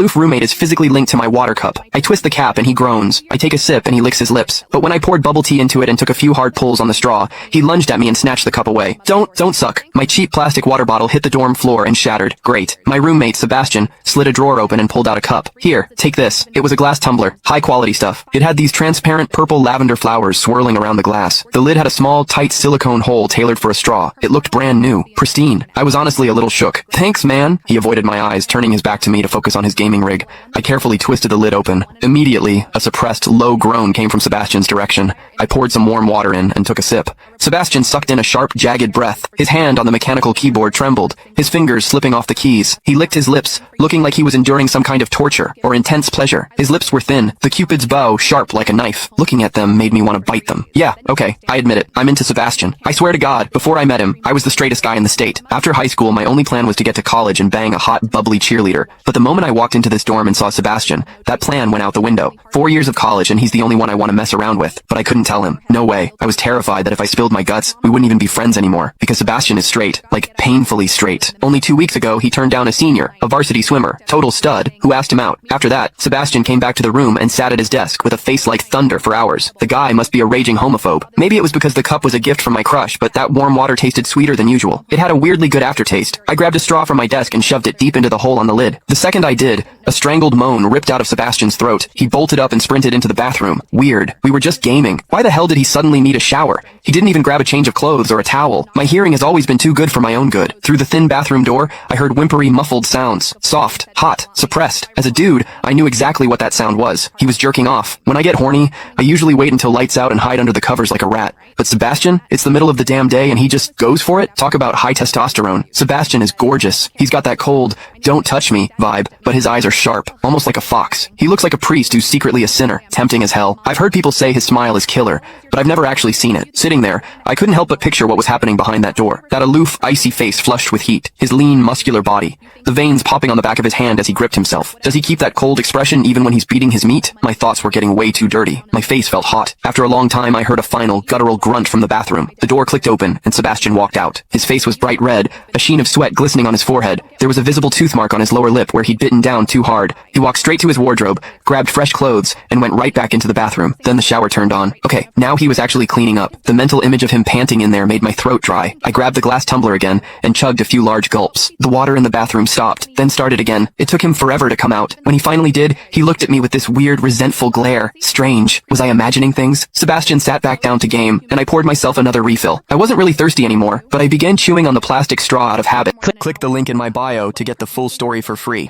spoof roommate is physically linked to my water cup. I twist the cap and he groans. I take a sip and he licks his lips. But when I poured bubble tea into it and took a few hard pulls on the straw, he lunged at me and snatched the cup away. Don't suck. My cheap plastic water bottle hit the dorm floor and shattered. Great. My roommate, Sebastian, slid a drawer open and pulled out a cup. Here, take this. It was a glass tumbler. High quality stuff. It had these transparent purple lavender flowers swirling around the glass. The lid had a small, tight silicone hole tailored for a straw. It looked brand new. Pristine. I was honestly a little shook. Thanks, man. He avoided my eyes, turning his back to me to focus on his gaming rig. I carefully twisted the lid open. Immediately, a suppressed, low groan came from Sebastian's direction. I poured some warm water in and took a sip. Sebastian sucked in a sharp, jagged breath. His hand on the mechanical keyboard trembled, his fingers slipping off the keys. He licked his lips, looking like he was enduring some kind of torture or intense pleasure. His lips were thin, the cupid's bow sharp like a knife. Looking at them made me want to bite them. Yeah, okay, I admit it. I'm into Sebastian. I swear to God, before I met him, I was the straightest guy in the state. After high school, my only plan was to get to college and bang a hot, bubbly cheerleader. But the moment I walked into this dorm and saw Sebastian, that plan went out the window. 4 years of college and he's the only one I want to mess around with. But I couldn't tell him. No way. I was terrified that if I spilled my guts, we wouldn't even be friends anymore. Because Sebastian is straight. Like, painfully straight. Only 2 weeks ago, he turned down a senior, a varsity swimmer, total stud, who asked him out. After that, Sebastian came back to the room and sat at his desk with a face like thunder for hours. The guy must be a raging homophobe. Maybe it was because the cup was a gift from my crush, but that warm water tasted sweeter than usual. It had a weirdly good aftertaste. I grabbed a straw from my desk and shoved it deep into the hole on the lid. The second I did, a strangled moan ripped out of Sebastian's throat. He bolted up and sprinted into the bathroom. Weird. We were just gaming. Why the hell did he suddenly need a shower? He didn't even grab a change of clothes or a towel. My hearing has always been too good for my own good. Through the thin bathroom door, I heard whimpery, muffled sounds. Soft, hot, suppressed. As a dude, I knew exactly what that sound was. He was jerking off. When I get horny, I usually wait until lights out and hide under the covers like a rat. But Sebastian, it's the middle of the damn day and he just goes for it? Talk about high testosterone. Sebastian is gorgeous. He's got that cold, don't touch me vibe, but his eyes are sharp, almost like a fox. He looks like a priest who's secretly a sinner, tempting as hell. I've heard people say his smile is killer, but I've never actually seen it. Sitting there, I couldn't help but picture what was happening behind that door. That aloof, icy face flushed with heat, his lean, muscular body, the veins popping on the back of his hand as he gripped himself. Does he keep that cold expression even when he's beating his meat? My thoughts were getting way too dirty. My face felt hot. After a long time, I heard a final, guttural grunt from the bathroom. The door clicked open, and Sebastian walked out. His face was bright red, a sheen of sweat glistening on his forehead. There was a visible tooth mark on his lower lip where he'd bitten down too hard. He walked straight to his wardrobe, grabbed fresh clothes, and went right back into the bathroom. Then the shower turned on. Okay, now he was actually cleaning up. The mental image of him panting in there made my throat dry. I grabbed the glass tumbler again and chugged a few large gulps. The water in the bathroom stopped, then started again. It took him forever to come out. When he finally did, he looked at me with this weird, resentful glare. Strange. Was I imagining things? Sebastian sat back down to game, and I poured myself another refill. I wasn't really thirsty anymore, but I began chewing on the plastic straw out of habit. Click the link in my bio to get the full story for free.